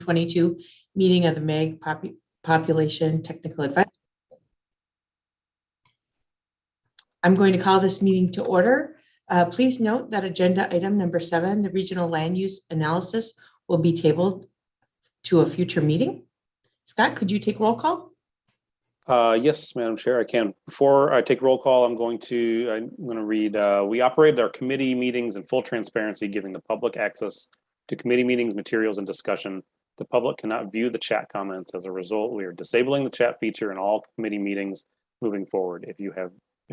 2022 meeting of the MAG Population Technical Advisory. I'm going to call this meeting to order. Please note that agenda item number 7, the regional land use analysis, will be tabled to a future meeting. Scott, could you take roll call? Yes, Madam Chair, I can. Before I take roll call, I'm going to read, we operated our committee meetings in full transparency, giving the public access to committee meetings, materials, and discussion. The public cannot view the chat comments. As a result, we are disabling the chat feature in all committee meetings moving forward. If you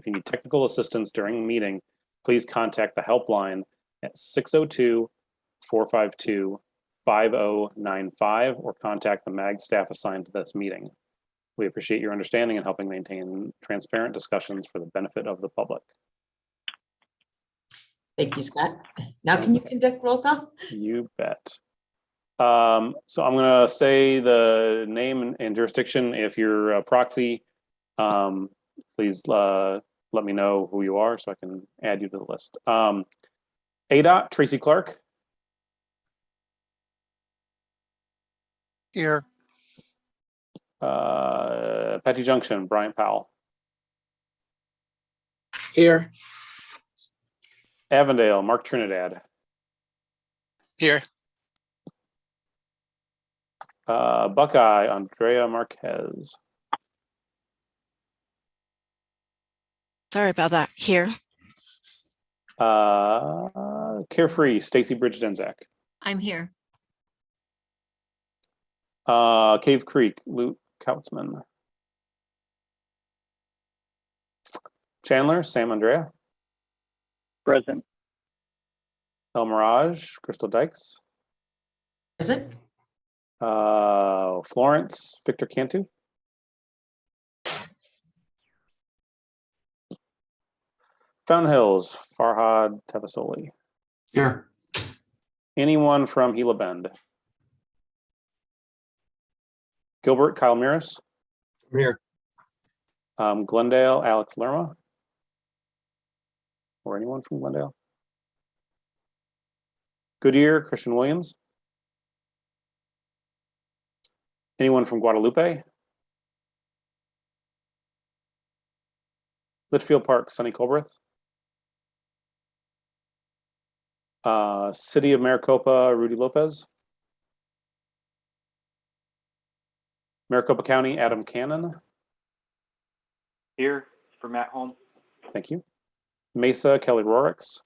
need technical assistance during a meeting, please contact the helpline at 602-452-5095 or contact the MAG staff assigned to this meeting. We appreciate your understanding and helping maintain transparent discussions for the benefit of the public. Thank you, Scott. Now can you conduct roll call? You bet. So I'm going to say the name and jurisdiction. If you're a proxy, please let me know who you are so I can add you to the list. ADOT, Tracy Clark. Here. Patty Junction, Bryant Powell. Here. Avondale, Mark Trinidad. Here. Buckeye, Andrea Marquez. Sorry about that. Here. Carefree, Stacy Bridge Denzak. I'm here. Cave Creek, Luke Kautzman. Chandler, Sam Andrea. Present. El Mirage, Crystal Dykes. Present. Florence, Victor Cantu. Fountain Hills, Farhad Tavasoli. Here. Anyone from Gila Bend? Gilbert, Kyle Miras. I'm here. Glendale, Alex Lerma. Or anyone from Glendale? Goodyear, Christian Williams. Anyone from Guadalupe? Litchfield Park, Sonny Colbreth. City of Maricopa, Rudy Lopez. Maricopa County, Adam Cannon. Here for Matt Holm. Thank you. Mesa, Kelly Rorix.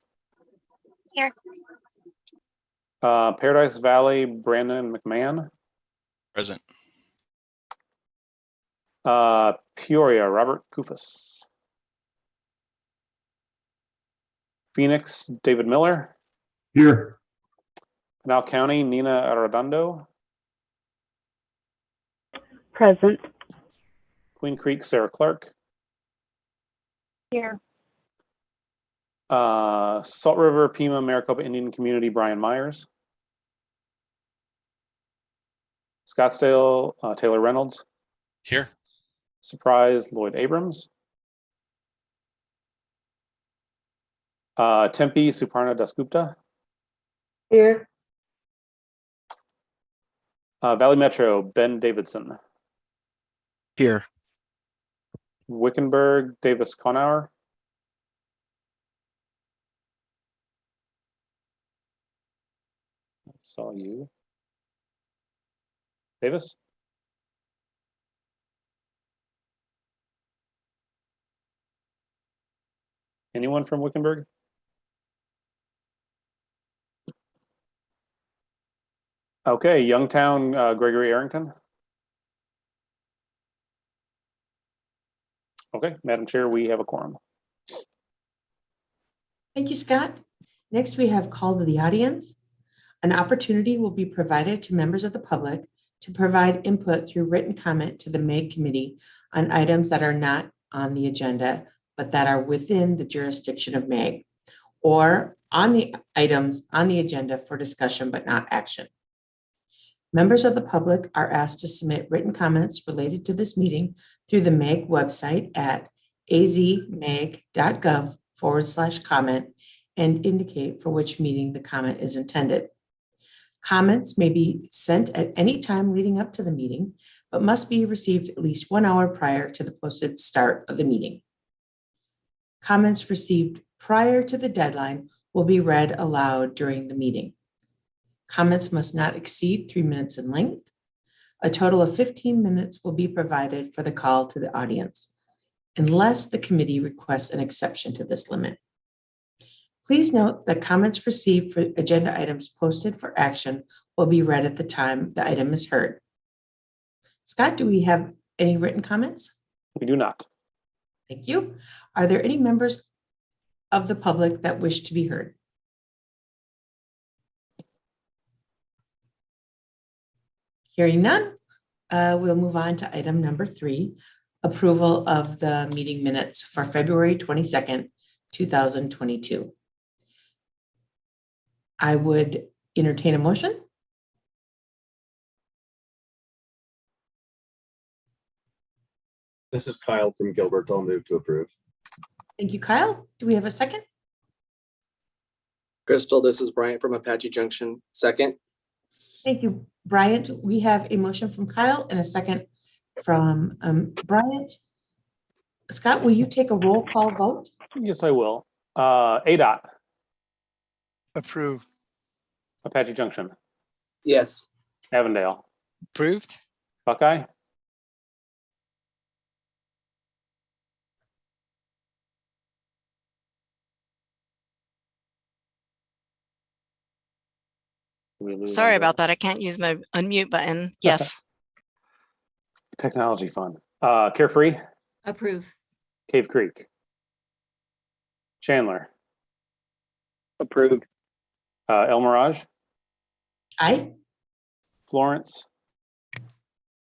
Here. Paradise Valley, Brandon McMahon. Present. Peoria, Robert Kufus. Phoenix, David Miller. Here. Pinal County, Nina Arredondo. Present. Queen Creek, Sarah Clark. Here. Salt River, Pima, Maricopa Indian Community, Brian Myers. Scottsdale, Taylor Reynolds. Here. Surprise, Lloyd Abrams. Tempe, Suparna Dasgupta. Here. Valley Metro, Ben Davidson. Here. Wickenburg, Davis Conauer. I saw you. Davis? Anyone from Wickenburg? Okay, Youngtown, Gregory Arrington. Okay, Madam Chair, we have a quorum. Thank you, Scott. Next, we have call to the audience. An opportunity will be provided to members of the public to provide input through written comment to the MAG committee on items that are not on the agenda, but that are within the jurisdiction of MAG, or on the items on the agenda for discussion but not action. Members of the public are asked to submit written comments related to this meeting through the MAG website at azmag.gov/comment and indicate for which meeting the comment is intended. Comments may be sent at any time leading up to the meeting, but must be received at least 1 hour prior to the posted start of the meeting. Comments received prior to the deadline will be read aloud during the meeting. Comments must not exceed 3 minutes in length. A total of 15 minutes will be provided for the call to the audience, unless the committee requests an exception to this limit. Please note that comments received for agenda items posted for action will be read at the time the item is heard. Scott, do we have any written comments? We do not. Thank you. Are there any members of the public that wish to be heard? Hearing none, we'll move on to item number 3, approval of the meeting minutes for February 22nd, 2022. I would entertain a motion. This is Kyle from Gilbert. I'll move to approve. Thank you, Kyle. Do we have a second? Crystal, this is Bryant from Apache Junction. Second. Thank you, Bryant. We have a motion from Kyle and a second from Bryant. Scott, will you take a roll call vote? Yes, I will. ADOT, Approve. Apache Junction, Yes. Avondale, Approved. Buckeye, Sorry about that. I can't use my unmute button. Yes. Technology fun. Carefree, Approve. Cave Creek, Chandler, Approved. El Mirage, Aye. Florence,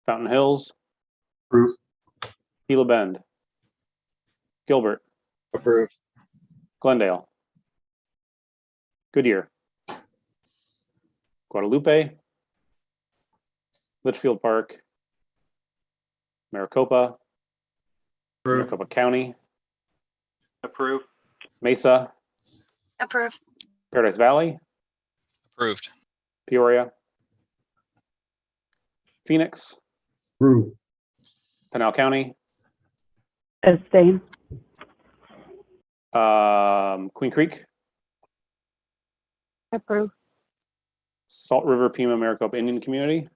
Fountain Hills, Approve. Gila Bend, Gilbert, Approve. Glendale, Goodyear, Guadalupe, Litchfield Park, Maricopa, Maricopa County, Approved. Mesa, Approve. Paradise Valley, Approved. Peoria, Phoenix, Approve. Pinal County, Abstain. Queen Creek, Approve. Salt River, Pima, Maricopa Indian Community,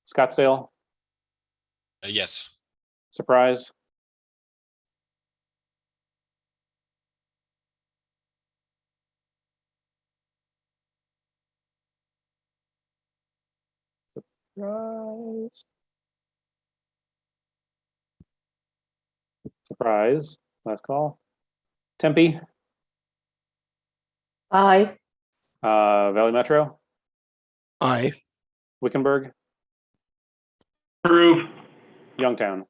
Scottsdale, Yes. Surprise, Surprise, last call, Tempe, Aye. Valley Metro, Aye. Wickenburg, Approved. Youngtown.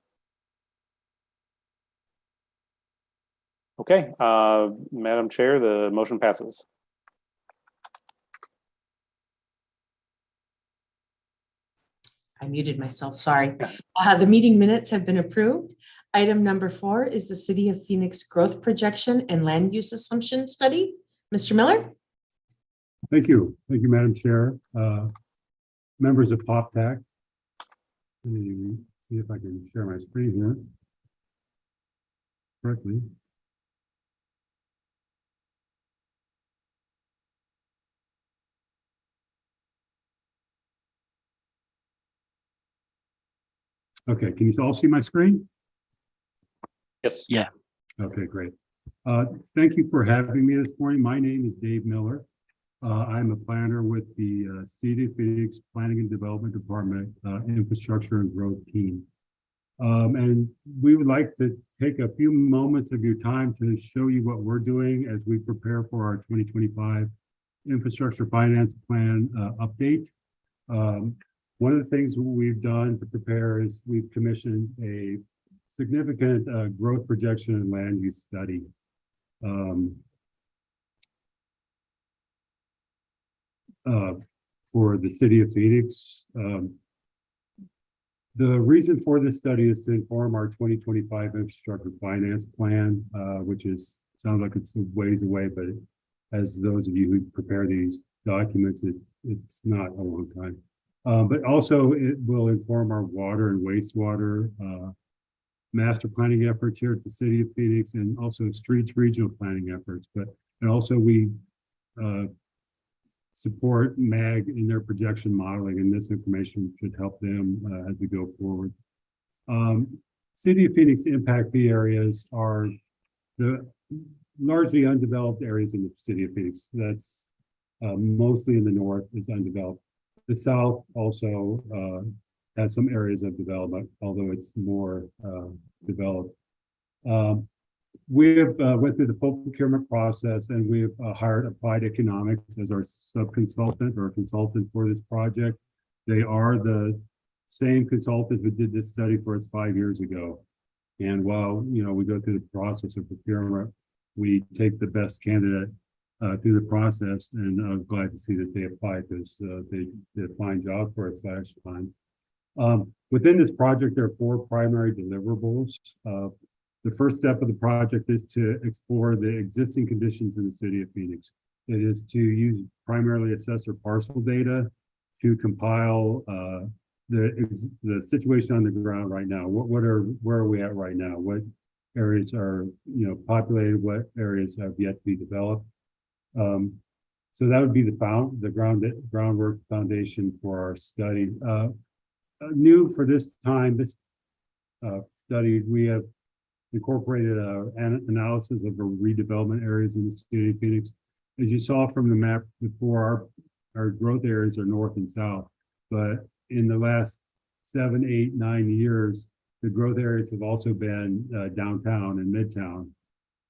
Okay, Madam Chair, the motion passes. I muted myself, sorry. The meeting minutes have been approved. Item number 4 is the City of Phoenix Growth Projection and Land Use Assumption Study. Mr. Miller? Thank you. Thank you, Madam Chair. Members of PopTac. Let me see if I can share my screen here correctly. Okay, can you all see my screen? Yes. Yeah. Okay, great. Thank you for having me this morning. My name is Dave Miller. I'm a planner with the City of Phoenix Planning and Development Department Infrastructure and Growth team. And we would like to take a few moments of your time to show you what we're doing as we prepare for our 2025 Infrastructure Finance Plan update. One of the things we've done to prepare is we've commissioned a significant growth projection and land use study. For the City of Phoenix. The reason for this study is to inform our 2025 infrastructure finance plan, which sounds like it's a ways away, but as those of you who prepare these documents, it's not a long time. But also it will inform our water and wastewater master planning efforts here at the city of Phoenix, and also streets regional planning efforts. And also we support MAG in their projection modeling, and this information should help them as we go forward. City of Phoenix impact fee areas are the largely undeveloped areas in the city of Phoenix. That's mostly in the north is undeveloped. The south also has some areas of development, although it's more developed. We have went through the full procurement process, and we've hired Applied Economics as our sub-consultant or consultant for this project. They are the same consultant who did this study for us 5 years ago. And while we go through the process of procurement, we take the best candidate through the process, and I'm glad to see that they applied because they did a fine job for us last time. Within this project, there are 4 primary deliverables. The first step of the project is to explore the existing conditions in the city of Phoenix. It is to use primarily assessor parcel data to compile the situation on the ground right now. Where are we at right now? What areas are populated? What areas have yet to be developed? So that would be the groundwork foundation for our study. New for this time, this study, we have incorporated an analysis of the redevelopment areas in the city of Phoenix. As you saw from the map before, our growth areas are north and south, but in the last 7, 8, 9 years, the growth areas have also been downtown and midtown.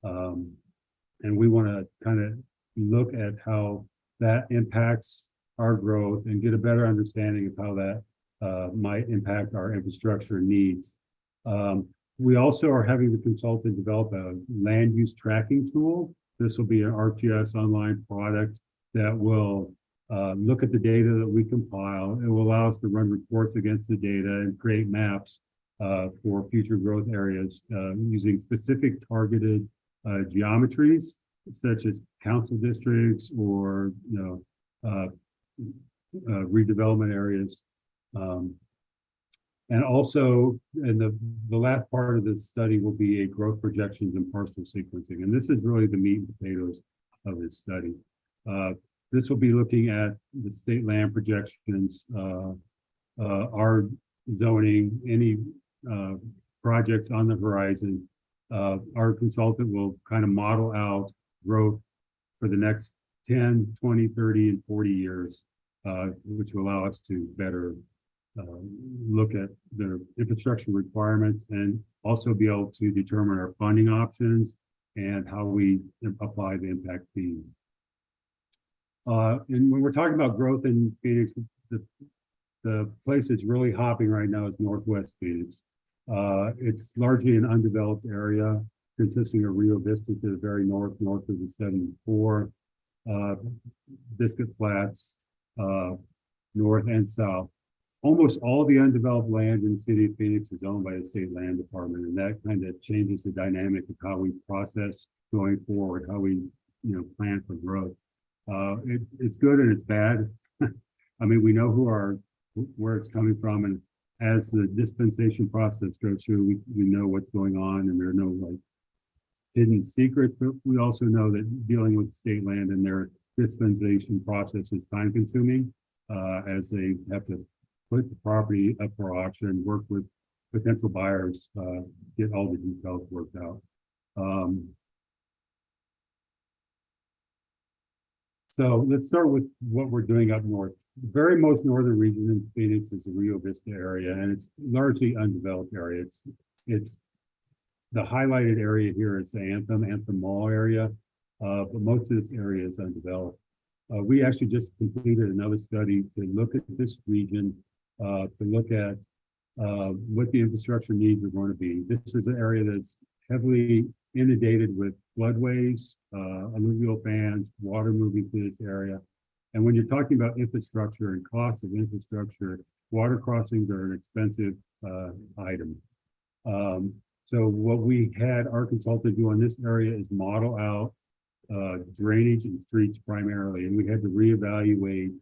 And we want to kind of look at how that impacts our growth and get a better understanding of how that might impact our infrastructure needs. We also are having the consultant develop a land use tracking tool. This will be an ArcGIS online product that will look at the data that we compile. It will allow us to run reports against the data and create maps for future growth areas using specific targeted geometries, such as council districts or redevelopment areas. And also, and the last part of this study will be a growth projections and parcel sequencing. And this is really the meat and potatoes of this study. This will be looking at the state land projections, our zoning, any projects on the horizon. Our consultant will kind of model out growth for the next 10, 20, 30, and 40 years, which will allow us to better look at the infrastructure requirements and also be able to determine our funding options and how we apply the impact fees. And when we're talking about growth in Phoenix, the place that's really hopping right now is Northwest Phoenix. It's largely an undeveloped area consisting of Rio Vista to the very north of the 74, Biscuit Flats, north and south. Almost all the undeveloped land in the city of Phoenix is owned by the state land department, and that kind of changes the dynamic of how we process going forward, how we plan for growth. It's good and it's bad. I mean, we know where it's coming from, and as the dispensation process goes through, we know what's going on, and there are no hidden secrets. But we also know that dealing with state land and their dispensation process is time consuming, as they have to put the property up for auction, work with potential buyers, get all the details worked out. So let's start with what we're doing up north. The very most northern region in Phoenix is the Rio Vista area, and it's largely undeveloped area. It's the highlighted area here is the Anthem Mall area, but most of this area is undeveloped. We actually just completed another study to look at this region, to look at what the infrastructure needs are going to be. This is an area that's heavily inundated with floodways, alluvial fans, water moving through this area. And when you're talking about infrastructure and costs of infrastructure, water crossings are an expensive item. So what we had our consultant do on this area is model out drainage and streets primarily, and we had to reevaluate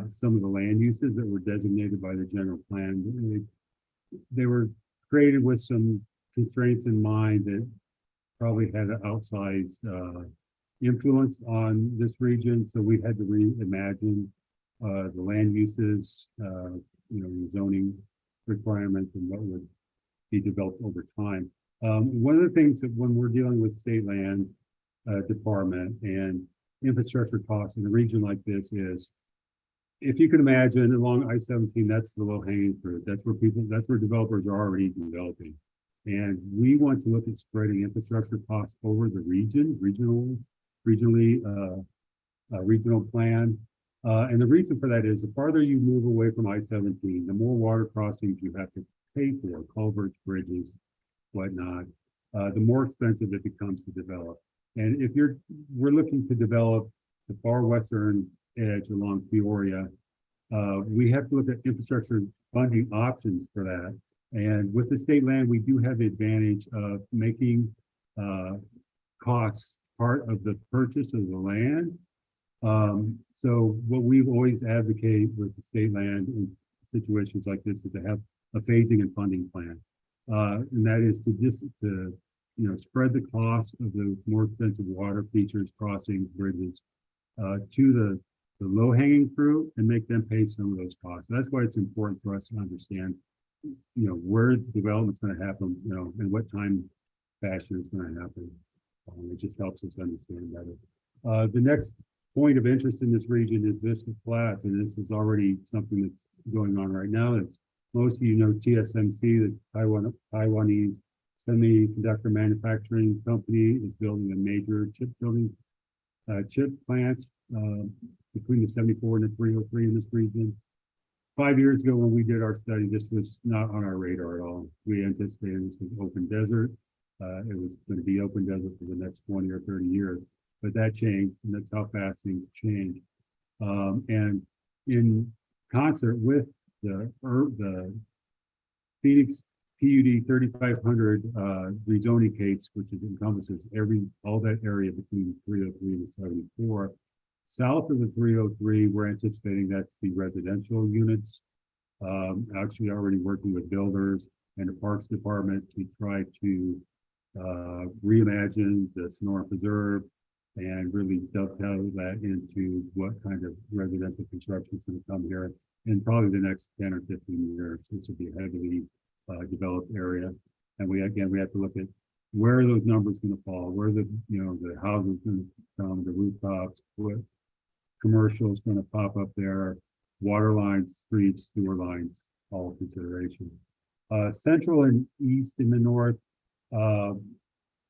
some of the land uses that were designated by the general plan. They were created with some constraints in mind that probably had an outsized influence on this region. So we had to reimagine the land uses, the zoning requirements and what would be developed over time. One of the things that when we're dealing with state land department and infrastructure costs in a region like this is, if you can imagine along I-17, that's the low hanging fruit. That's where developers are already developing. And we want to look at spreading infrastructure costs over the regional plan. And the reason for that is the farther you move away from I-17, the more water crossings you have to pay for, culverts, bridges, whatnot, the more expensive it becomes to develop. And if we're looking to develop the far western edge along Peoria, we have to look at infrastructure funding options for that. And with the state land, we do have the advantage of making costs part of the purchase of the land. So what we've always advocated with the state land in situations like this is to have a phasing and funding plan. And that is to spread the cost of the more expensive water features, crossings, bridges, to the low-hanging fruit and make them pay some of those costs. That's why it's important for us to understand, where development's going to happen, and what time fashion is going to happen. It just helps us understand better. The next point of interest in this region is Vista Flats, and this is already something that's going on right now. As most of you know, TSMC, the Taiwanese semiconductor manufacturing company, is building a major chip plant between the 74 and the 303 in this region. 5 years ago, when we did our study, this was not on our radar at all. We anticipated this was open desert. It was going to be open desert for the next 20 or 30 years, but that changed, and that's how fast things change. And in concert with the Phoenix PUD 3500 rezoning case, which encompasses all that area between 303 and 74. South of the 303, we're anticipating that to be residential units. Actually already working with builders and the Parks Department to try to reimagine the Sonora Preserve and really dovetail that into what kind of residential construction is going to come here in probably the next 10 or 15 years. This will be a heavily developed area. And we have to look at where are those numbers going to fall, where the housing is going to come, the rooftops, what commercial is going to pop up there, water lines, streets, sewer lines, all consideration. Central and east in the north,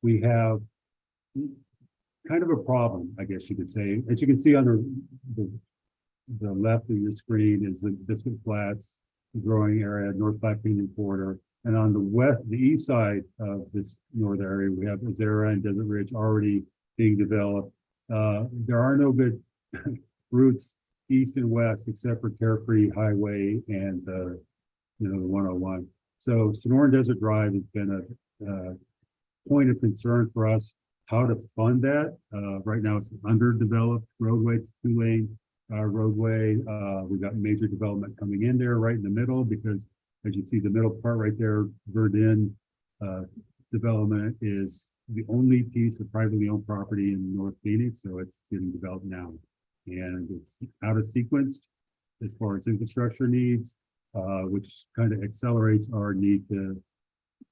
we have kind of a problem, I guess you could say. As you can see on the left of your screen is the Biscuit Flats, the growing area, North Platte Canyon Corridor. And on the east side of this north area, we have Azera and Desert Ridge already being developed. There are no good routes east and west except for Carefree Highway and the 101. So Sonoran Desert Drive has been a point of concern for us, how to fund that. Right now it's an underdeveloped roadway, it's 2-lane roadway. We've got major development coming in there right in the middle because, as you see, the middle part right there, Verdun development is the only piece of privately owned property in North Phoenix, so it's getting developed now. And it's out of sequence as far as infrastructure needs, which kind of accelerates our need to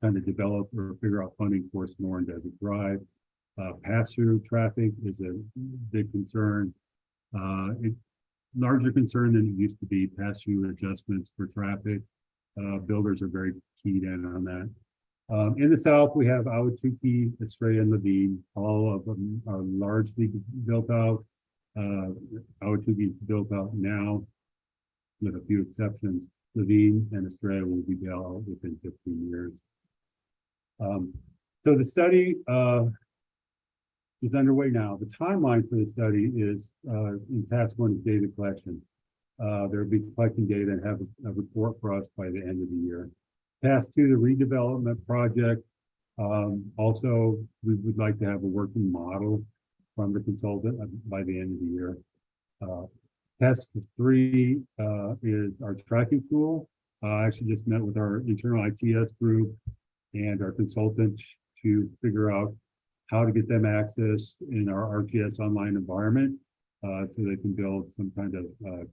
kind of develop or figure out funding for Sonoran Desert Drive. Pass-through traffic is a big concern. Larger concern than it used to be. Pass-through adjustments for traffic. Builders are very keyed in on that. In the south, we have Ahwatukee, Estrella, and Levine. All of them are largely built out. Ahwatukee is built out now, with a few exceptions. Levine and Estrella will be built within 15 years. So the study is underway now. The timeline for the study is in task 1 is data collection. They'll be collecting data and have a report for us by the end of the year. Task 2, the redevelopment project. Also, we would like to have a working model from the consultant by the end of the year. Task 3 is our tracking tool. I actually just met with our internal ITS group and our consultant to figure out how to get them access in our RGS online environment so they can build some kind of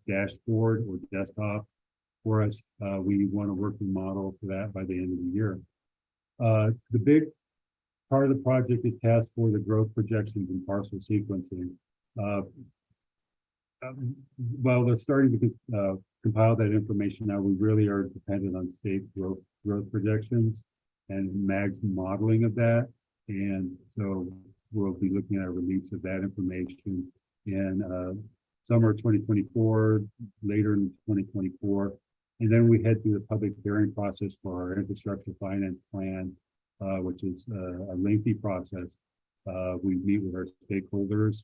dashboard or desktop for us. We want to work the model for that by the end of the year. The big part of the project is task for the growth projections and parcel sequencing. While they're starting to compile that information now, we really are dependent on state growth projections and MAG's modeling of that. And so we'll be looking at a release of that information in summer 2024, later in 2024. And then we head through the public hearing process for our infrastructure finance plan, which is a lengthy process. We meet with our stakeholders,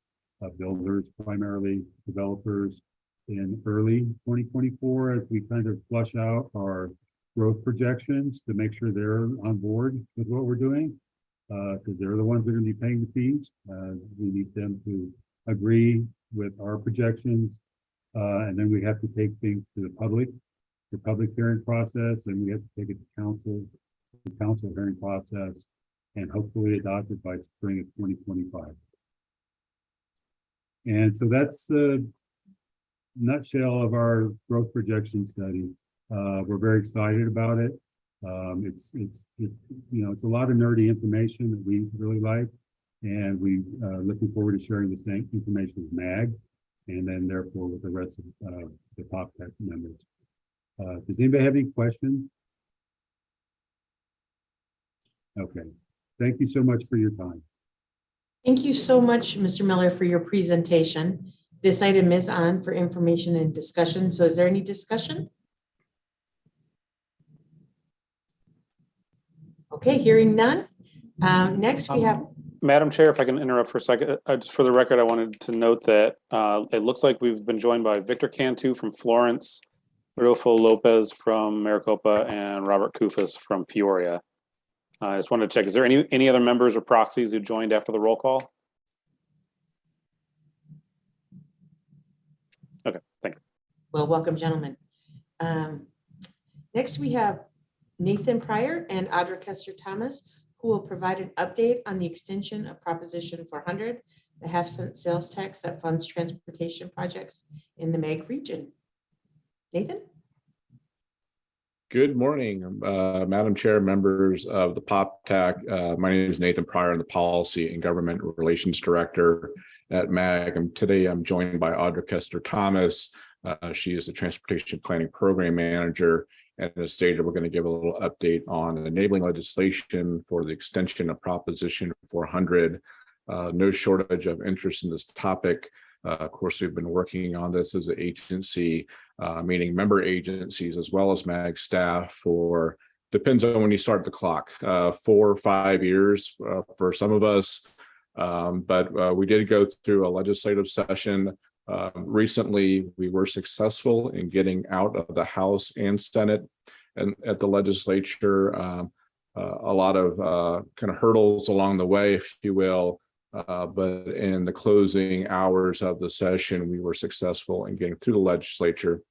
builders primarily, developers in early 2024 as we kind of flush out our growth projections to make sure they're on board with what we're doing, because they're the ones that are going to be paying the fees. We need them to agree with our projections, and then we have to take things to the public hearing process, and we have to take it to council, the council hearing process, and hopefully adopt it by spring of 2025. And so that's a nutshell of our growth projection study. We're very excited about it. It's it's a lot of nerdy information that we really like, and we looking forward to sharing the same information with MAG, and then therefore with the rest of the PopTech members. Does anybody have any questions? Okay, thank you so much for your time. Thank you so much, Mr. Miller, for your presentation. This item is on for information and discussion. So is there any discussion? Okay, hearing none. Next we have. Madam Chair, if I can interrupt for a second, just for the record, I wanted to note that it looks like we've been joined by Victor Cantu from Florence, Rodolfo Lopez from Maricopa, and Robert Kufas from Peoria. I just wanted to check, is there any other members or proxies who joined after the roll call? Okay, thank you. Well, welcome, gentlemen. Next, we have Nathan Pryor and Audra Kester-Thomas, who will provide an update on the extension of Proposition 400, the half-cent sales tax that funds transportation projects in the MAG region. Nathan? Good morning, Madam Chair, members of the PopTech. My name is Nathan Pryor. I'm the Policy and Government Relations Director at MAG. Today I'm joined by Audra Kester-Thomas. She is the Transportation Planning Program Manager. And as stated, we're going to give a little update on enabling legislation for the extension of Proposition 400. No shortage of interest in this topic. Of course, we've been working on this as an agency, meaning member agencies as well as MAG staff for, depends on when you start the clock, 4 or 5 years for some of us. But we did go through a legislative session. Recently, we were successful in getting out of the House and Senate and at the legislature. A lot of kind of hurdles along the way, if you will. But in the closing hours of the session, we were successful in getting through the legislature.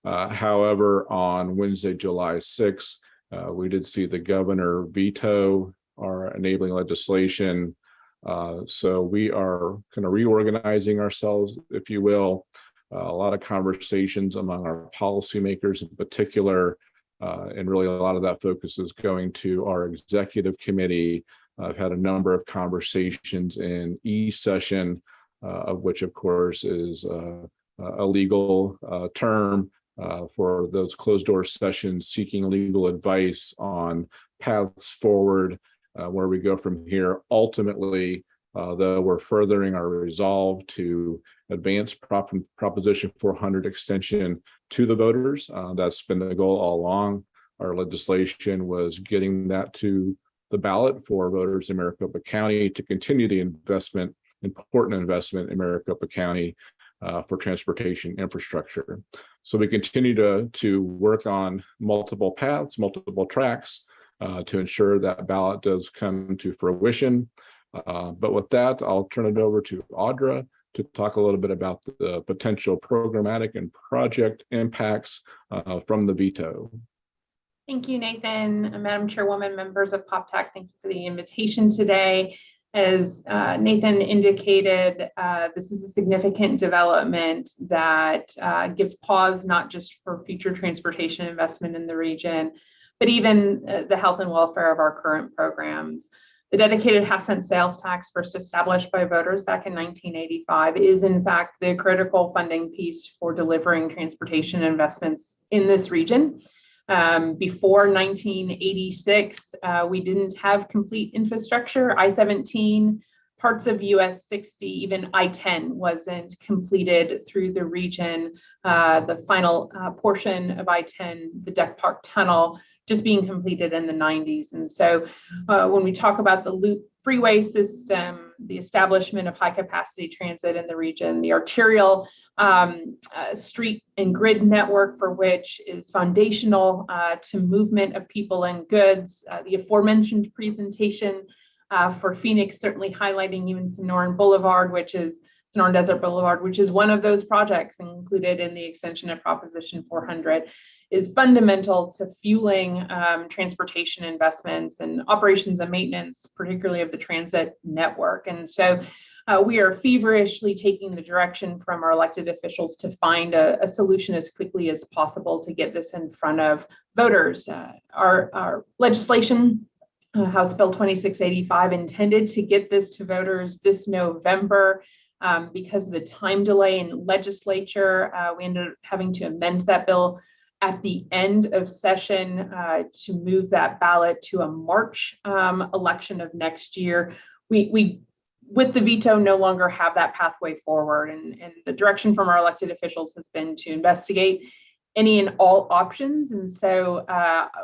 However, on Wednesday, July 6th, we did see the governor veto our enabling legislation. So we are kind of reorganizing ourselves, if you will. A lot of conversations among our policymakers in particular, and really a lot of that focus is going to our executive committee. I've had a number of conversations in e-session, of which, of course, is a legal term for those closed-door sessions seeking legal advice on paths forward, where we go from here. Ultimately, though, we're furthering our resolve to advance Proposition 400 extension to the voters. That's been the goal all along. Our legislation was getting that to the ballot for voters in Maricopa County to continue the important investment in Maricopa County for transportation infrastructure. So we continue to work on multiple paths, multiple tracks to ensure that ballot does come to fruition. But with that, I'll turn it over to Audra to talk a little bit about the potential programmatic and project impacts from the veto. Thank you, Nathan. Madam Chairwoman, members of PopTech, thank you for the invitation today. As Nathan indicated, this is a significant development that gives pause not just for future transportation investment in the region, but even the health and welfare of our current programs. The dedicated half-cent sales tax, first established by voters back in 1985, is in fact the critical funding piece for delivering transportation investments in this region. Before 1986, we didn't have complete infrastructure. I-17, parts of US 60, even I-10 wasn't completed through the region. The final portion of I-10, the Deck Park Tunnel, just being completed in the 90s. And so when we talk about the loop freeway system, the establishment of high capacity transit in the region, the arterial street and grid network for which is foundational to movement of people and goods, the aforementioned presentation for Phoenix, certainly highlighting even Sonoran Boulevard, which is Sonoran Desert Boulevard, which is one of those projects included in the extension of Proposition 400, is fundamental to fueling transportation investments and operations and maintenance, particularly of the transit network. And so we are feverishly taking the direction from our elected officials to find a solution as quickly as possible to get this in front of voters. Our legislation, House Bill 2685, intended to get this to voters this November. Because of the time delay in legislature, we ended up having to amend that bill at the end of session to move that ballot to a March election of next year. We with the veto, no longer have that pathway forward. And the direction from our elected officials has been to investigate any and all options. And so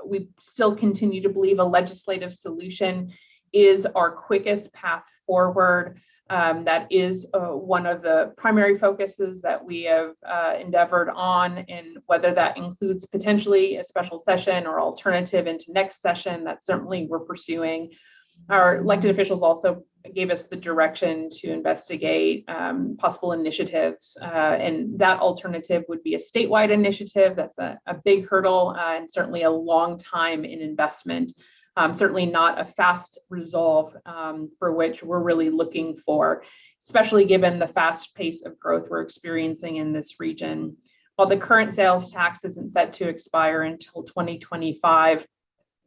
we still continue to believe a legislative solution is our quickest path forward. That is one of the primary focuses that we have endeavored on, and whether that includes potentially a special session or alternative into next session, that certainly we're pursuing. Our elected officials also gave us the direction to investigate possible initiatives, and that alternative would be a statewide initiative. That's a big hurdle and certainly a long time in investment. Certainly not a fast resolve for which we're really looking for, especially given the fast pace of growth we're experiencing in this region. While the current sales tax isn't set to expire until 2025,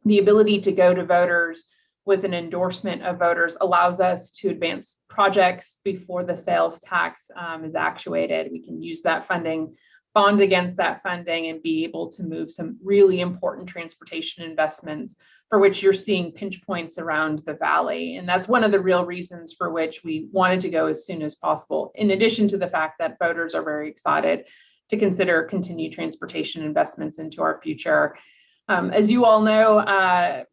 the ability to go to voters with an endorsement of voters allows us to advance projects before the sales tax is actuated. We can use that funding, bond against that funding, and be able to move some really important transportation investments for which you're seeing pinch points around the valley. And that's one of the real reasons for which we wanted to go as soon as possible, in addition to the fact that voters are very excited to consider continued transportation investments into our future. As you all know,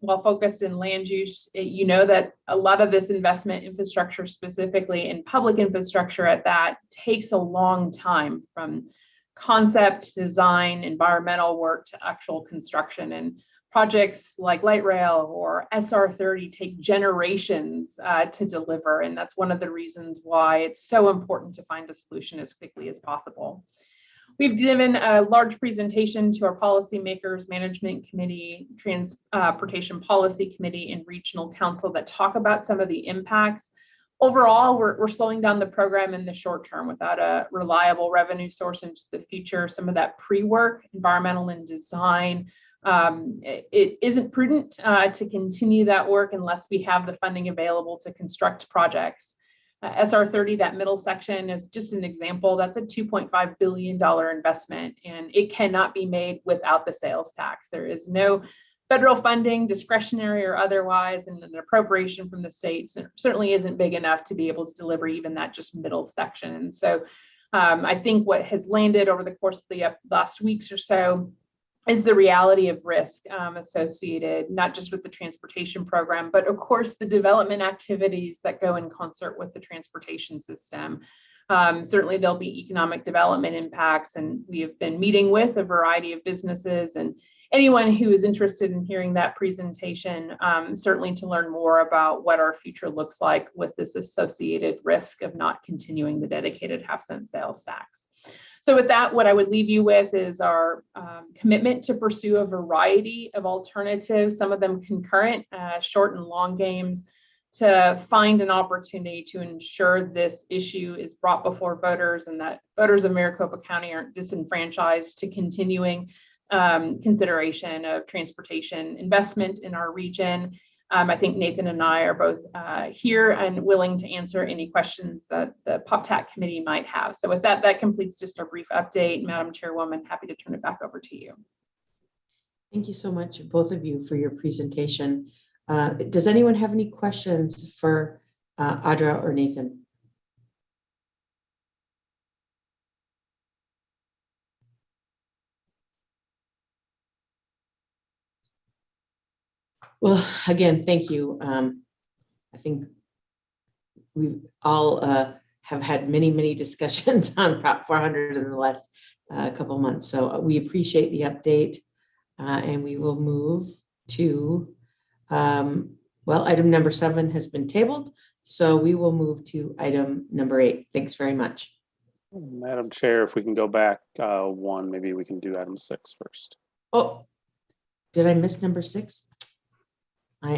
while focused in land use, you know that a lot of this investment infrastructure, specifically in public infrastructure at that, takes a long time from concept, design, environmental work to actual construction. And projects like light rail or SR30 take generations to deliver. And that's one of the reasons why it's so important to find a solution as quickly as possible. We've given a large presentation to our policymakers, management committee, transportation policy committee, and regional council that talk about some of the impacts. Overall, we're slowing down the program in the short term without a reliable revenue source into the future. Some of that pre-work, environmental and design, it isn't prudent to continue that work unless we have the funding available to construct projects. SR30, that middle section, is just an example. That's a $2.5 billion investment, and it cannot be made without the sales tax. There is no federal funding, discretionary or otherwise, and an appropriation from the states certainly isn't big enough to be able to deliver even that just middle section. And so I think what has landed over the course of the last weeks or so is the reality of risk associated, not just with the transportation program, but of course the development activities that go in concert with the transportation system. Certainly there'll be economic development impacts, and we have been meeting with a variety of businesses, and anyone who is interested in hearing that presentation, certainly to learn more about what our future looks like with this associated risk of not continuing the dedicated half-cent sales tax. So with that, what I would leave you with is our commitment to pursue a variety of alternatives, some of them concurrent, short and long games, to find an opportunity to ensure this issue is brought before voters and that voters of Maricopa County aren't disenfranchised to continuing consideration of transportation investment in our region. I think Nathan and I are both here and willing to answer any questions that the PopTac committee might have. So with that, that completes just a brief update. Madam Chairwoman, happy to turn it back over to you. Thank you so much, both of you, for your presentation. Does anyone have any questions for Audra or Nathan? Well, again, thank you. I think we all have had many discussions on Prop 400 in the last couple of months. So we appreciate the update, and we will move to, well, item number 7 has been tabled. So we will move to item number 8. Thanks very much. Madam Chair, if we can go back one, maybe we can do item 6 first. Oh, did I miss number 6? I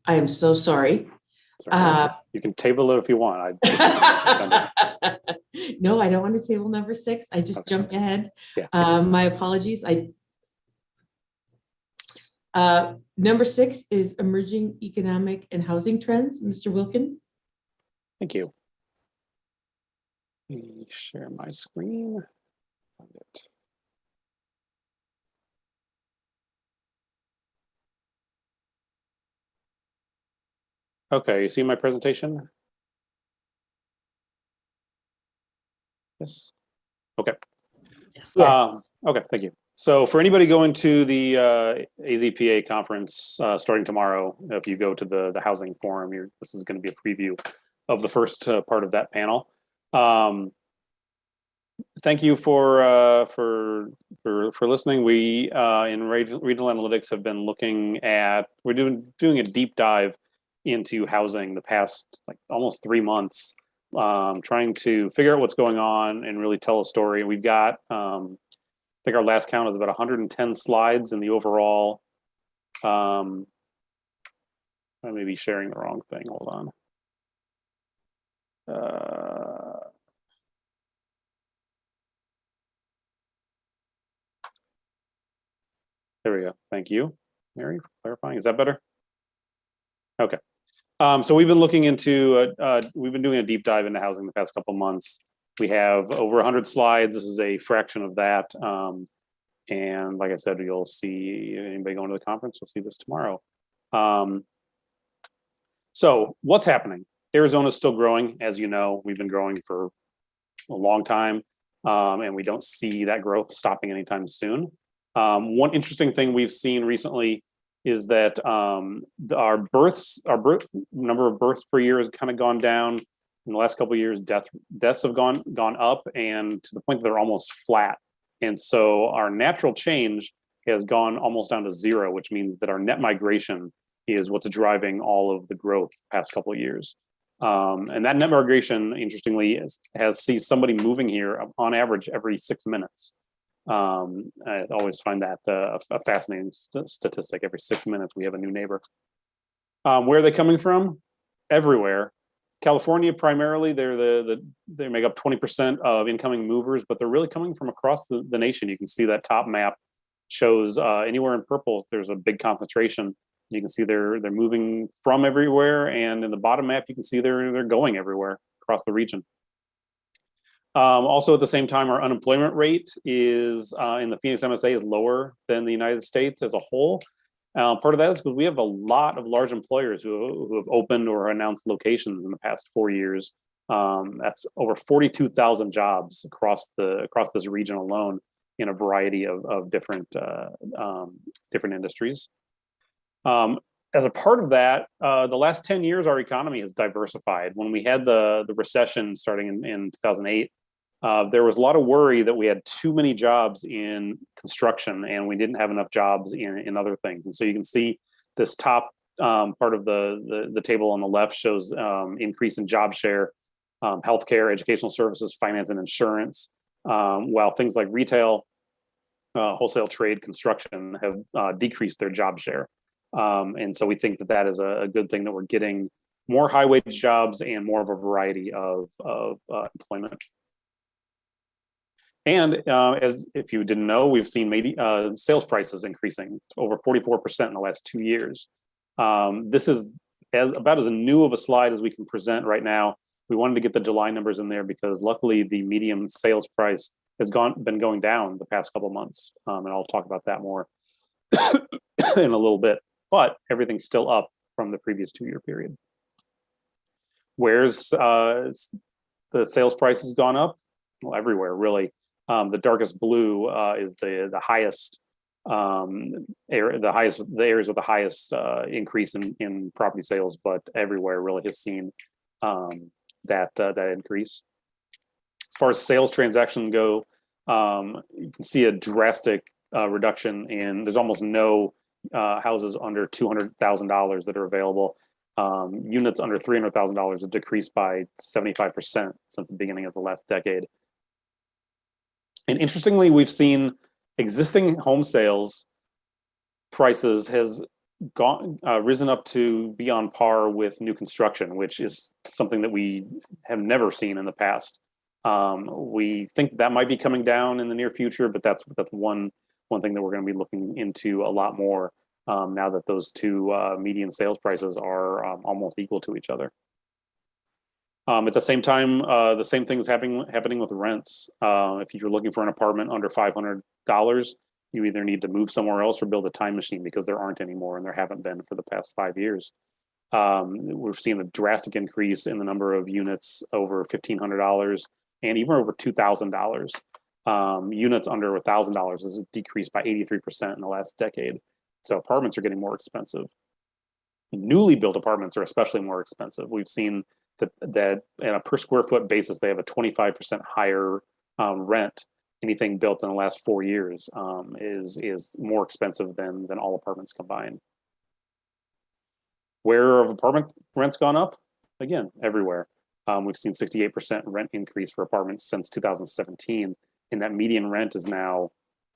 am so sorry. You can table it if you want. No, I don't want to table number 6. I just jumped ahead. Yeah. My apologies. Number 6 is emerging economic and housing trends. Mr. Wilkin. Thank you. Let me share my screen. Find it. Okay, you see my presentation? Yes. Okay. Yes. Okay, thank you. So for anybody going to the AZPA conference starting tomorrow, if you go to the housing forum, this is going to be a preview of the first part of that panel. Thank you for listening. We in Regional Analytics have been looking at, we're doing a deep dive into housing the past almost 3 months, trying to figure out what's going on and really tell a story. We've got, I think our last count is about 110 slides in the overall. I may be sharing the wrong thing. Hold on. There we go. Thank you, Mary, for clarifying. Is that better? Okay. So we've been looking into, we've been doing a deep dive into housing the past couple of months. We have over 100 slides. This is a fraction of that. And like I said, you'll see, anybody going to the conference, you'll see this tomorrow. So what's happening? Arizona is still growing. As you know, we've been growing for a long time, and we don't see that growth stopping anytime soon. One interesting thing we've seen recently is that our number of births per year has kind of gone down. In the last couple of years, deaths have gone up, and to the point that they're almost flat. And so our natural change has gone almost down to 0, which means that our net migration is what's driving all of the growth the past couple of years. And that net migration, interestingly, sees somebody moving here on average every 6 minutes. I always find that a fascinating statistic. Every 6 minutes, we have a new neighbor. Where are they coming from? Everywhere. California, primarily, they make up 20% of incoming movers, but they're really coming from across the nation. You can see that top map shows anywhere in purple, there's a big concentration. You can see they're moving from everywhere, and in the bottom map, you can see they're going everywhere across the region. Also, at the same time, our unemployment rate is in the Phoenix MSA is lower than the United States as a whole. Part of that is because we have a lot of large employers who have opened or announced locations in the past 4 years. That's over 42,000 jobs across this region alone in a variety of different industries. as a part of that, the last 10 years, our economy has diversified. When we had the recession starting in 2008, there was a lot of worry that we had too many jobs in construction and we didn't have enough jobs in other things. And so you can see this top part of the table on the left shows increase in job share, healthcare, educational services, finance, and insurance, while things like retail, wholesale trade, construction have decreased their job share. And so we think that that is a good thing, that we're getting more high wage jobs and more of a variety of employment. And as if you didn't know, we've seen maybe sales prices increasing over 44% in the last 2 years. This is about as new of a slide as we can present right now. We wanted to get the July numbers in there because luckily the median sales price has been going down the past couple of months. And I'll talk about that more in a little bit, but everything's still up from the previous 2-year period. Where's the sales price has gone up? Well, everywhere, really. The darkest blue is the highest area, the areas with the highest increase in property sales, but everywhere really has seen that increase. As far as sales transactions go, you can see a drastic reduction in. There's almost no houses under $200,000 that are available. Units under $300,000 have decreased by 75% since the beginning of the last decade. And interestingly, we've seen existing home sales prices has risen up to be on par with new construction, which is something that we have never seen in the past. We think that might be coming down in the near future, but that's one thing that we're going to be looking into a lot more now that those two median sales prices are almost equal to each other. At the same time, the same thing's happening with rents. If you're looking for an apartment under $500, you either need to move somewhere else or build a time machine, because there aren't anymore, and there haven't been for the past 5 years. We've seen a drastic increase in the number of units over $1,500 and even over $2,000. Units under $1,000 has decreased by 83% in the last decade. So apartments are getting more expensive. Newly built apartments are especially more expensive. We've seen that on a per square foot basis, they have a 25% higher rent. Anything built in the last 4 years is more expensive than all apartments combined. Where have apartment rents gone up? Again, everywhere. We've seen 68% rent increase for apartments since 2017, and that median rent is now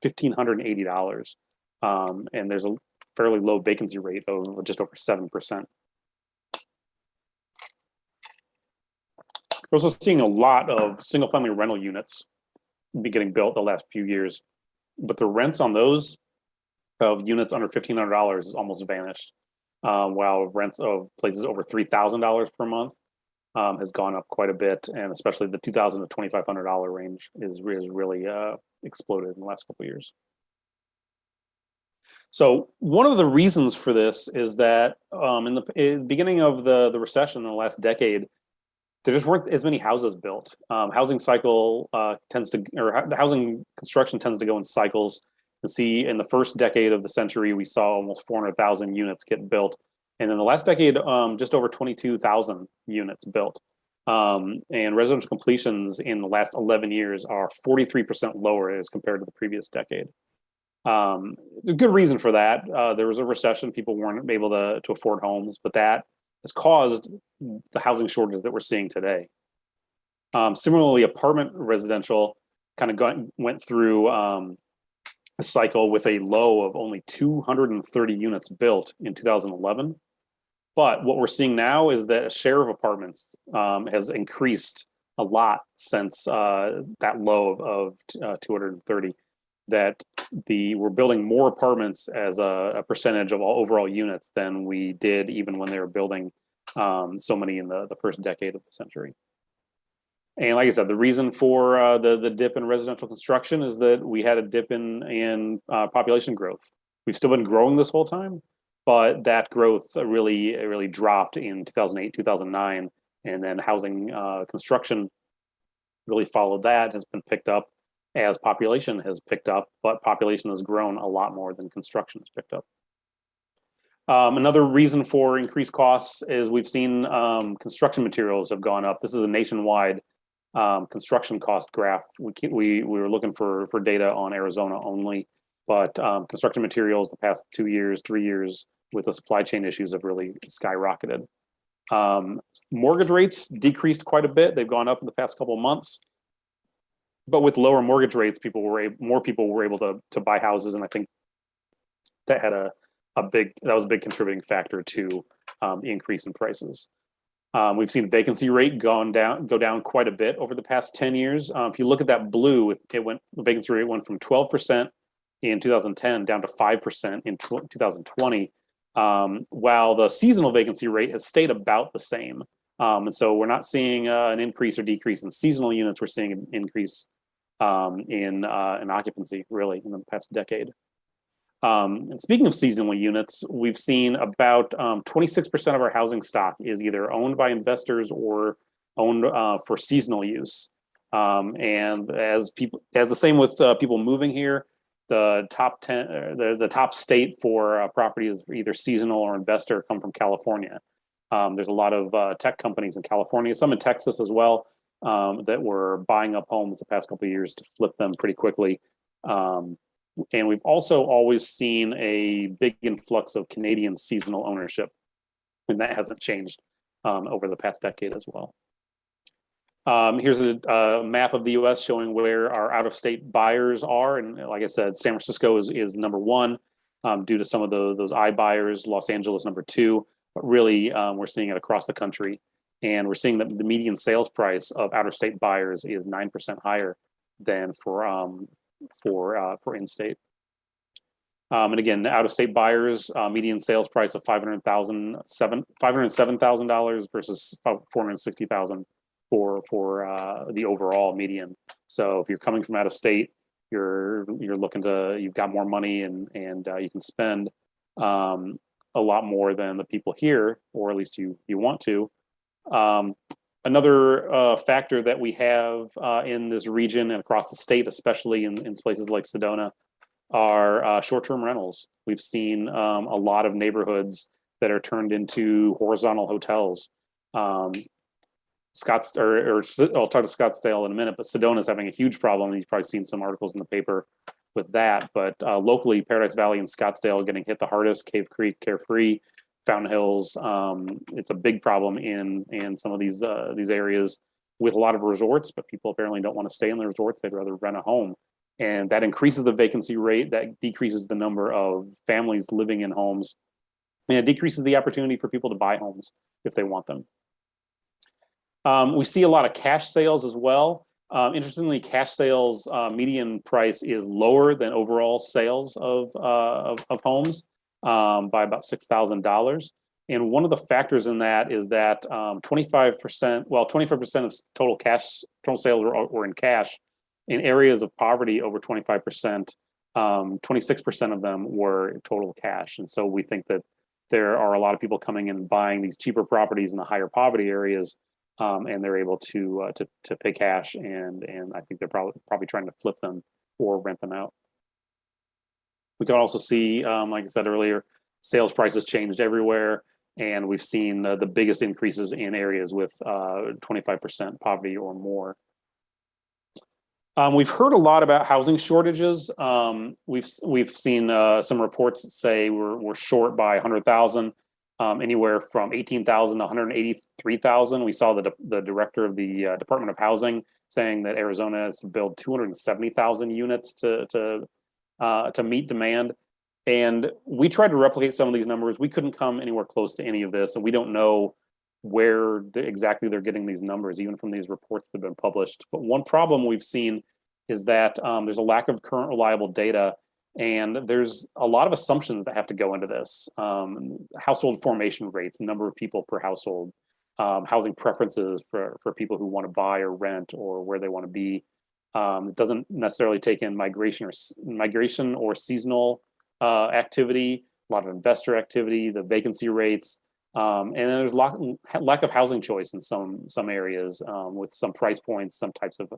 $1,580. And there's a fairly low vacancy rate of just over 7%. We're also seeing a lot of single-family rental units be getting built the last few years, but the rents on those of units under $1,500 is almost vanished, while rents of places over $3,000 per month has gone up quite a bit, and especially the $2,000 to $2,500 range is really exploded in the last couple of years. So one of the reasons for this is that in the beginning of the recession in the last decade, there just weren't as many houses built. Housing cycle the housing construction tends to go in cycles. You see, in the first decade of the century, we saw almost 400,000 units get built. And in the last decade, just over 22,000 units built. And residential completions in the last 11 years are 43% lower as compared to the previous decade. There's a good reason for that. There was a recession, people weren't able to afford homes, but that has caused the housing shortages that we're seeing today. Similarly, apartment residential kind of went through a cycle with a low of only 230 units built in 2011. But what we're seeing now is that a share of apartments has increased a lot since that low of 230. That we're building more apartments as a percentage of all overall units than we did even when they were building so many in the first decade of the century. And like I said, the reason for the dip in residential construction is that we had a dip in population growth. We've still been growing this whole time, but that growth really dropped in 2008, 2009, and then housing construction really followed that, has been picked up as population has picked up, but population has grown a lot more than construction has picked up. Another reason for increased costs is we've seen construction materials have gone up. This is a nationwide construction cost graph. We were looking for data on Arizona only, but construction materials the past 2 years, 3 years with the supply chain issues have really skyrocketed. Mortgage rates decreased quite a bit. They've gone up in the past couple of months, but with lower mortgage rates, more people were able to buy houses, and I think that had that was a big contributing factor to the increase in prices. We've seen the vacancy rate go down quite a bit over the past 10 years. If you look at that blue, the vacancy rate went from 12% in 2010 down to 5% in 2020, while the seasonal vacancy rate has stayed about the same. And so we're not seeing an increase or decrease in seasonal units. We're seeing an increase in occupancy really in the past decade. And speaking of seasonal units, we've seen about 26% of our housing stock is either owned by investors or owned for seasonal use. And as the same with people moving here, the top 10, the top state for properties either seasonal or investor come from California. There's a lot of tech companies in California, some in Texas as well, that were buying up homes the past couple of years to flip them pretty quickly. And we've also always seen a big influx of Canadian seasonal ownership, and that hasn't changed over the past decade as well. Here's a map of the U.S. showing where our out-of-state buyers are, and like I said, San Francisco is number one due to some of those iBuyers. Los Angeles number two, but really we're seeing it across the country, and we're seeing that the median sales price of out-of-state buyers is 9% higher than for in-state. And again, out-of-state buyers, median sales price of $507,000 versus $460,000 for the overall median. So if you're coming from out of state, you're looking you've got more money and you can spend a lot more than the people here, or at least you want to. Another factor that we have in this region and across the state, especially in places like Sedona, are short-term rentals. We've seen a lot of neighborhoods that are turned into horizontal hotels. I'll talk to Scottsdale in a minute, but Sedona is having a huge problem. You've probably seen some articles in the paper with that. But locally, Paradise Valley and Scottsdale are getting hit the hardest. Cave Creek, Carefree, Fountain Hills. It's a big problem in some of these areas with a lot of resorts, but people apparently don't want to stay in the resorts. They'd rather rent a home. And that increases the vacancy rate, that decreases the number of families living in homes, and it decreases the opportunity for people to buy homes if they want them. We see a lot of cash sales as well. Interestingly, cash sales median price is lower than overall sales of homes by about $6,000. And one of the factors in that is that 25% of total sales were in cash. In areas of poverty over 25%, 26% of them were total cash. And so we think that there are a lot of people coming in and buying these cheaper properties in the higher poverty areas, and they're able to pay cash, and I think they're probably trying to flip them or rent them out. We can also see, like I said earlier, sales prices changed everywhere, and we've seen the biggest increases in areas with 25% poverty or more. We've heard a lot about housing shortages. We've seen some reports that say we're short by 100,000, anywhere from 18,000 to 183,000. We saw the director of the Department of Housing saying that Arizona has to build 270,000 units to meet demand. And we tried to replicate some of these numbers. We couldn't come anywhere close to any of this, and we don't know where exactly they're getting these numbers, even from these reports that have been published. But one problem we've seen is that there's a lack of current reliable data, and there's a lot of assumptions that have to go into this. Household formation rates, number of people per household, housing preferences for people who want to buy or rent or where they want to be. It doesn't necessarily take in migration or seasonal activity, a lot of investor activity, the vacancy rates. And then there's lack of housing choice in some areas with some price points, some types of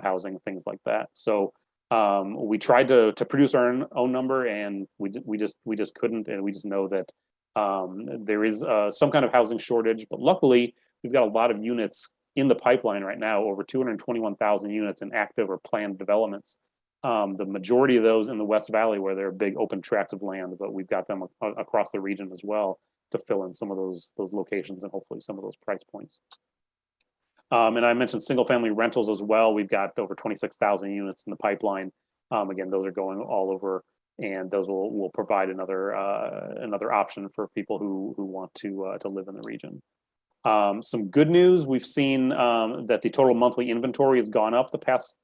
housing, things like that. So We tried to produce our own number, and we just couldn't, and we just know that there is some kind of housing shortage. But luckily, we've got a lot of units in the pipeline right now, over 221,000 units in active or planned developments. The majority of those in the West Valley, where there are big open tracts of land, but we've got them across the region as well to fill in some of those locations and hopefully some of those price points. And I mentioned single family rentals as well. We've got over 26,000 units in the pipeline. Again, those are going all over, and those will provide another option for people who want to live in the region. Some good news: we've seen that the total monthly inventory has gone up the past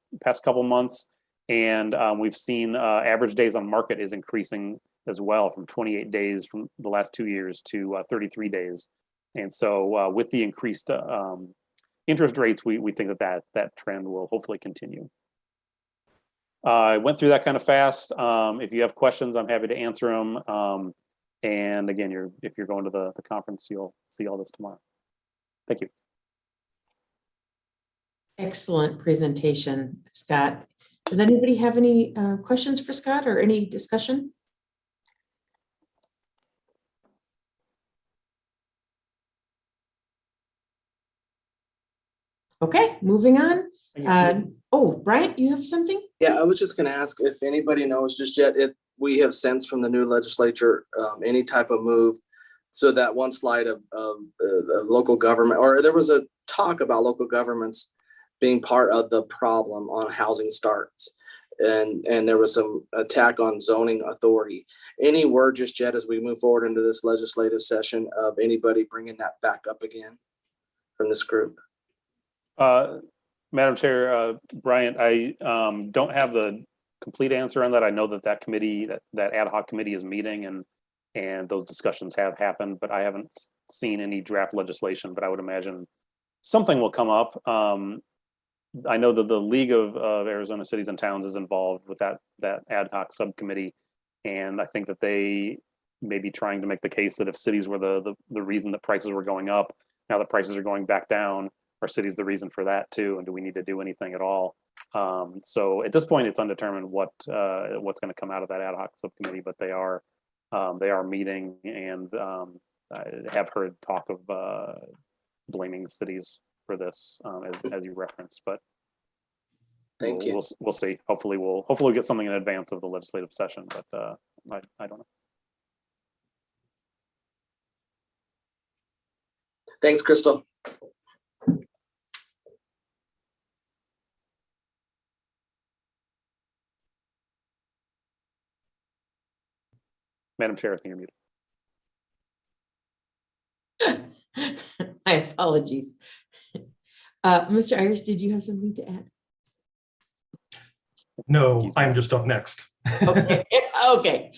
couple months, and we've seen average days on market is increasing as well, from 28 days from the last 2 years to 33 days. And so with the increased interest rates, we think that trend will hopefully continue. I went through that kind of fast. If you have questions, I'm happy to answer them. And again, if you're going to the conference, you'll see all this tomorrow. Thank you. Excellent presentation, Scott. Does anybody have any questions for Scott or any discussion? Okay, moving on. Oh, Bryant, you have something? Yeah, I was just going to ask if anybody knows just yet if we have sensed from the new legislature any type of move. So that one slide of local government, or there was a talk about local governments being part of the problem on housing starts. And there was some attack on zoning authority. Any word just yet as we move forward into this legislative session of anybody bringing that back up again from this group? Madam Chair, Bryant, I don't have the complete answer on that. I know that committee, that ad hoc committee is meeting, and those discussions have happened, but I haven't seen any draft legislation, but I would imagine something will come up. I know that the League of Arizona Cities and Towns is involved with that ad hoc subcommittee, and I think that they may be trying to make the case that if cities were the reason that prices were going up, now that prices are going back down, are cities the reason for that too, and do we need to do anything at all? So at this point, it's undetermined what's going to come out of that ad hoc subcommittee, but they are meeting, and I have heard talk of blaming cities for this, as you referenced, but Thank you. We'll see. Hopefully we'll get something in advance of the legislative session, but I don't know. Thanks, Crystal. Madam Chair, I think you're muted. My apologies. Mr. Ayers, did you have something to add? No, I'm just up next. Okay. Okay.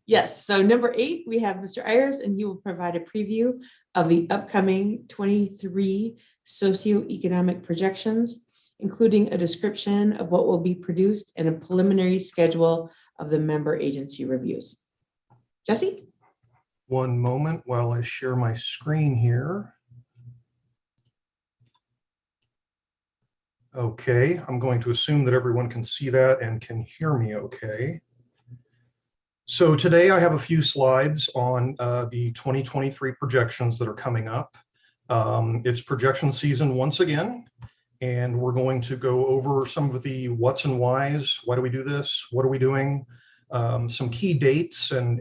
Yes. So number 8, we have Mr. Ayers, and he will provide a preview of the upcoming 23 socioeconomic projections, including a description of what will be produced and a preliminary schedule of the member agency reviews. Jesse? One moment while I share my screen here. Okay, I'm going to assume that everyone can see that and can hear me okay. So today I have a few slides on the 2023 projections that are coming up. It's projection season once again, and we're going to go over some of the what's and whys. Why do we do this? What are we doing? Some key dates and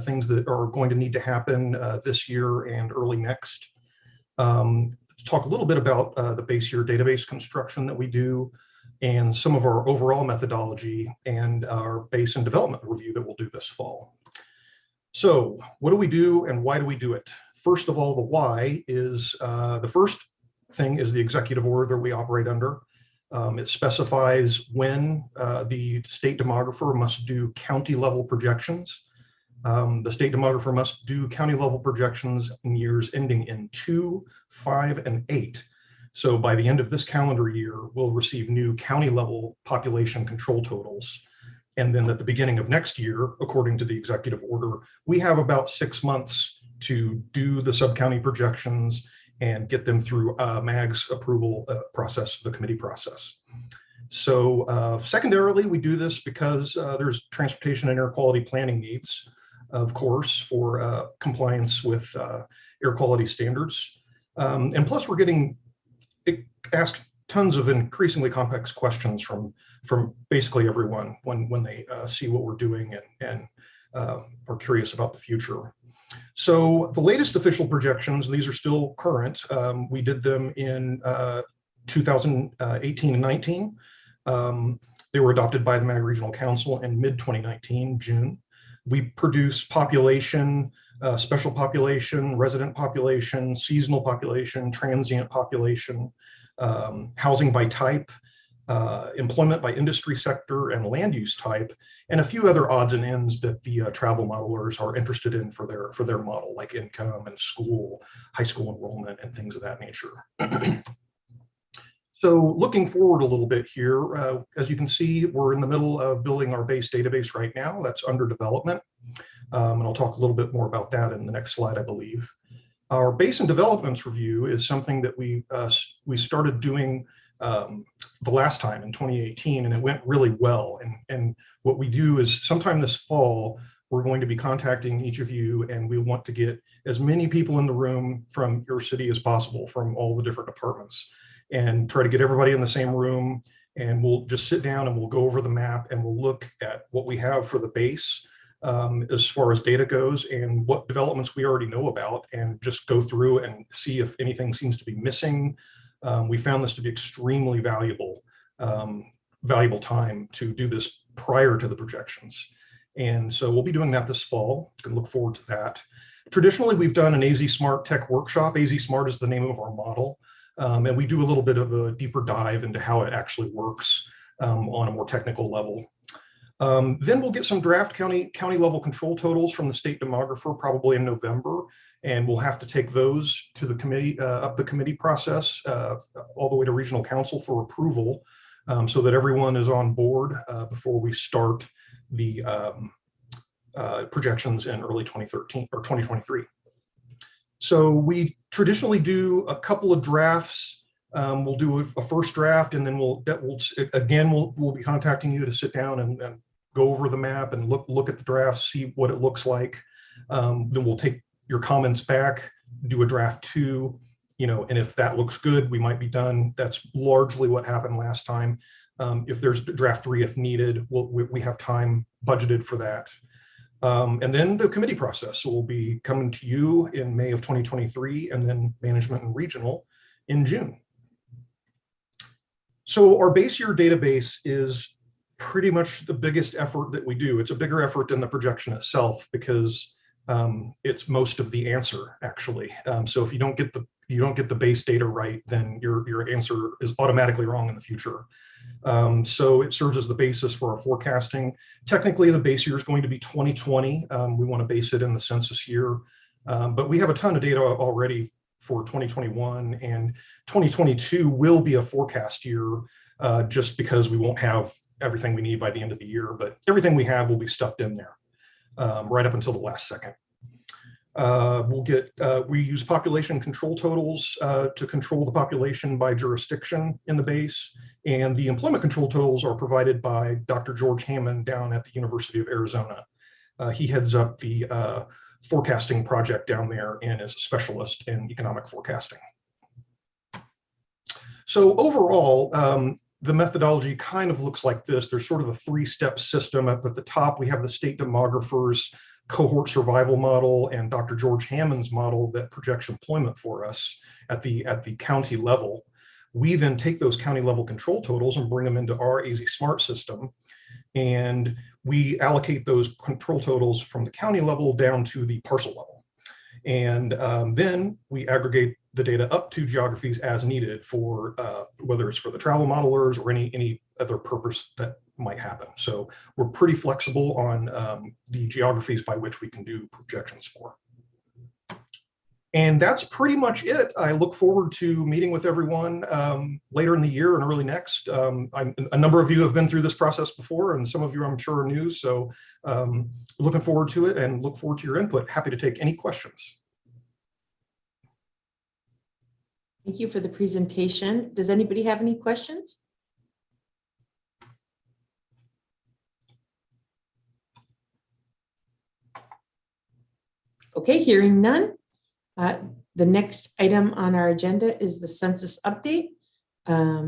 things that are going to need to happen this year and early next. Talk a little bit about the base year database construction that we do, and some of our overall methodology and our base and development review that we'll do this fall. So what do we do and why do we do it? First of all, the why is the first thing is the executive order that we operate under. It specifies when the state demographer must do county level projections. The state demographer must do county level projections in years ending in 2, 5, and 8. So by the end of this calendar year, we'll receive new county level population control totals. And then at the beginning of next year, according to the executive order, we have about 6 months to do the sub-county projections and get them through MAG's approval process, the committee process. So secondarily, we do this because there's transportation and air quality planning needs, of course, for compliance with air quality standards. And plus, we're getting asked tons of increasingly complex questions from basically everyone when they see what we're doing and are curious about the future. So the latest official projections, and these are still current, we did them in 2018 and 19. They were adopted by the MAG Regional Council in mid-2019, June. We produce population, special population, resident population, seasonal population, transient population, housing by type, employment by industry sector and land use type, and a few other odds and ends that the travel modelers are interested in for their model, like income and school, high school enrollment, and things of that nature. So looking forward a little bit here, as you can see, we're in the middle of building our base database right now. That's under development. And I'll talk a little bit more about that in the next slide, I believe. Our base and developments review is something that we started doing the last time in 2018, and it went really well. And what we do is sometime this fall, we're going to be contacting each of you, and we want to get as many people in the room from your city as possible, from all the different departments, and try to get everybody in the same room. And we'll just sit down and we'll go over the map and we'll look at what we have for the base as far as data goes and what developments we already know about, and just go through and see if anything seems to be missing. We found this to be extremely valuable time to do this prior to the projections. And so we'll be doing that this fall. You can look forward to that. Traditionally, we've done an AZ Smart Tech workshop. AZ Smart is the name of our model. And we do a little bit of a deeper dive into how it actually works on a more technical level. Then we'll get some draft county level control totals from the state demographer probably in November, and we'll have to take those to the committee, up the committee process, all the way to regional council for approval, so that everyone is on board before we start the projections in early 2013 or 2023. So we traditionally do a couple of drafts. We'll do a first draft, and then we'll be contacting you to sit down and go over the map and look at the draft, see what it looks like. Then we'll take your comments back, do a draft 2, and if that looks good, we might be done. That's largely what happened last time. If there's draft 3 if needed, we have time budgeted for that. And then the committee process. So we'll be coming to you in May of 2023, and then management and regional in June. So our base year database is pretty much the biggest effort that we do. It's a bigger effort than the projection itself, because it's most of the answer, actually. So if you don't get the base data right, then your answer is automatically wrong in the future. So it serves as the basis for our forecasting. Technically, the base year is going to be 2020. We want to base it in the census year, but we have a ton of data already for 2021, and 2022 will be a forecast year, just because we won't have everything we need by the end of the year, but everything we have will be stuffed in there right up until the last second. We use population control totals to control the population by jurisdiction in the base, and the employment control totals are provided by Dr. George Hammond down at the University of Arizona. He heads up the forecasting project down there and is a specialist in economic forecasting. So overall, the methodology kind of looks like this. There's sort of a 3-step system. Up at the top, we have the state demographer's cohort survival model and Dr. George Hammond's model that projects employment for us at the county level. We then take those county level control totals and bring them into our AZ Smart system, and we allocate those control totals from the county level down to the parcel level. And then we aggregate the data up to geographies as needed for whether it's for the travel modelers or any other purpose that might happen. So we're pretty flexible on the geographies by which we can do projections for. And that's pretty much it. I look forward to meeting with everyone later in the year and early next. A number of you have been through this process before, and some of you I'm sure are new. So looking forward to it and look forward to your input. Happy to take any questions. Thank you for the presentation. Does anybody have any questions? Okay, hearing none. The next item on our agenda is the census update.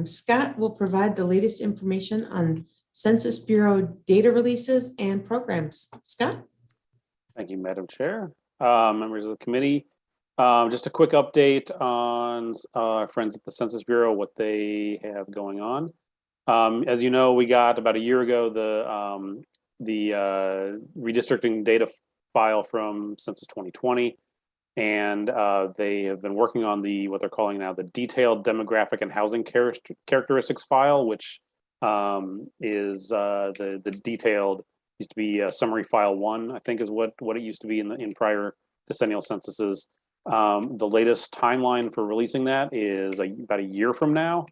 Scott will provide the latest information on Census Bureau data releases and programs. Scott? Thank you, Madam Chair. Members of the committee, just a quick update on our friends at the Census Bureau, what they have going on. As you know, we got about a year ago the redistricting data file from Census 2020, and they have been working on what they're calling now the detailed demographic and housing characteristics file, which is the detailed, used to be summary file 1, I think is what it used to be in prior decennial censuses. The latest timeline for releasing that is about a year from now.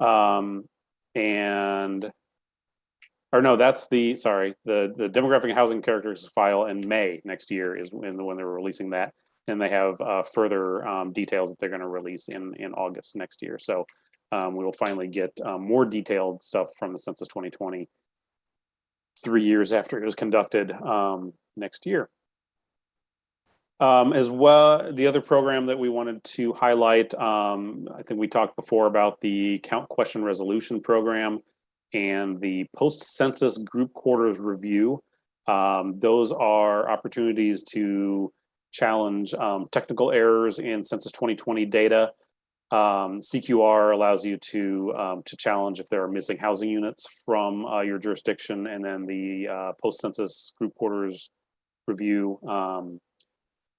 That's the demographic and housing characteristics file in May next year is when they're releasing that. And they have further details that they're going to release in August next year. So we will finally get more detailed stuff from the Census 2020 3 years after it was conducted next year. As well, the other program that we wanted to highlight, I think we talked before about the count question resolution program and the post-census group quarters review. Those are opportunities to challenge technical errors in Census 2020 data. CQR allows you to challenge if there are missing housing units from your jurisdiction, and then the post-census group quarters review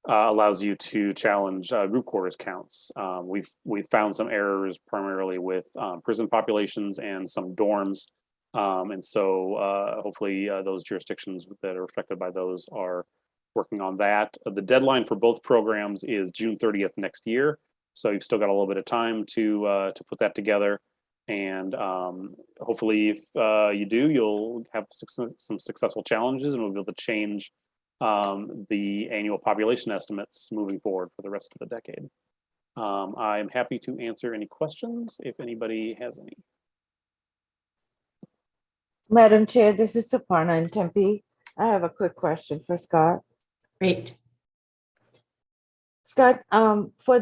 allows you to challenge group quarters counts. We've found some errors primarily with prison populations and some dorms, and so hopefully those jurisdictions that are affected by those are working on that. The deadline for both programs is June 30th next year, so you've still got a little bit of time to put that together. And hopefully, if you do, you'll have some successful challenges, and we'll be able to change the annual population estimates moving forward for the rest of the decade. I'm happy to answer any questions if anybody has any. Madam Chair, this is Suparna in Tempe. I have a quick question for Scott. Great. Scott, for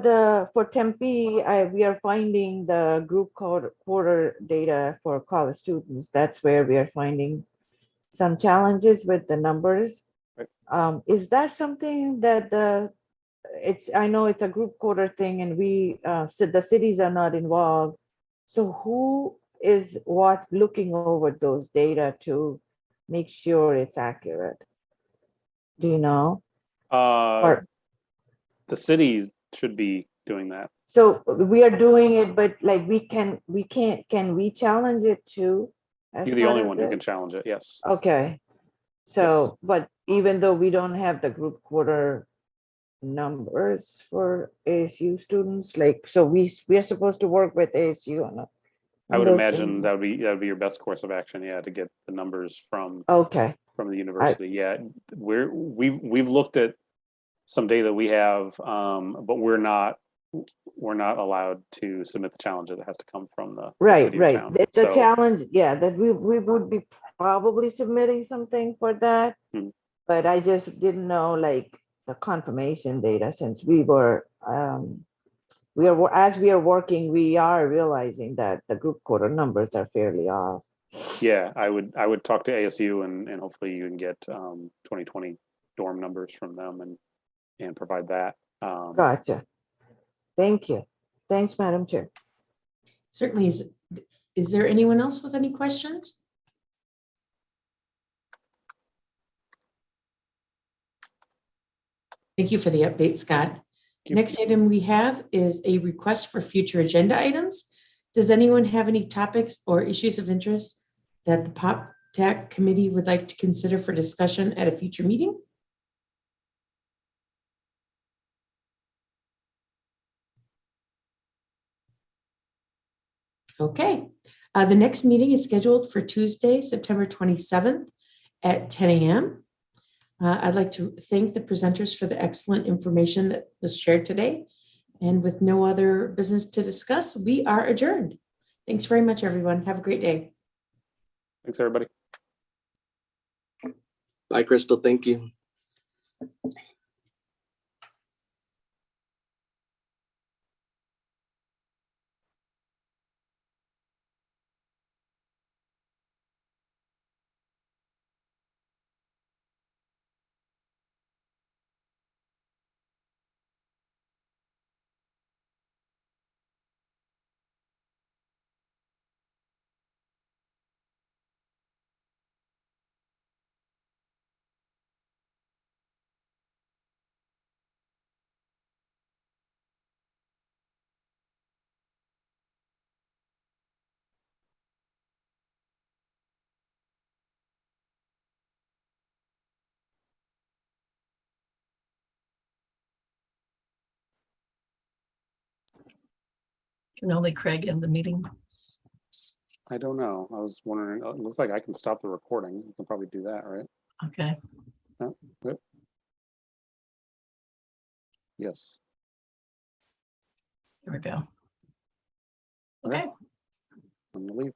Tempe, we are finding the group quarter data for college students. That's where we are finding some challenges with the numbers. Right. Is that something that I know it's a group quarter thing, and the cities are not involved. So who is looking over those data to make sure it's accurate? Do you know? The cities should be doing that. So we are doing it, but like can we challenge it too? You're the only one who can challenge it, yes. Okay. So, yes. But even though we don't have the group quarter numbers for ASU students, so we are supposed to work with ASU on I would imagine that would be your best course of action, to get the numbers from the university. We've looked at some data we have, but we're not allowed to submit the challenge. It has to come from the city or town. The challenge, that we would be probably submitting something for that, but I just didn't know the confirmation data, since we are working, we are realizing that the group quarter numbers are fairly off. Yeah, I would talk to ASU and hopefully you can get 2020 dorm numbers from them and provide that. Gotcha. Thank you. Thanks, Madam Chair. Certainly. Is there anyone else with any questions? Thank you for the update, Scott. Next item we have is a request for future agenda items. Does anyone have any topics or issues of interest that the PopTech committee would like to consider for discussion at a future meeting? Okay, the next meeting is scheduled for Tuesday, September 27th at 10 a.m. I'd like to thank the presenters for the excellent information that was shared today. And with no other business to discuss, we are adjourned. Thanks very much, everyone. Have a great day. Thanks, everybody. Bye, Crystal. Thank you. Can only Craig end the meeting? I don't know. I was wondering, it looks like I can stop the recording. You can probably do that, right? Okay. Oh, good. Yes. Here we go. Okay. I'm gonna leave.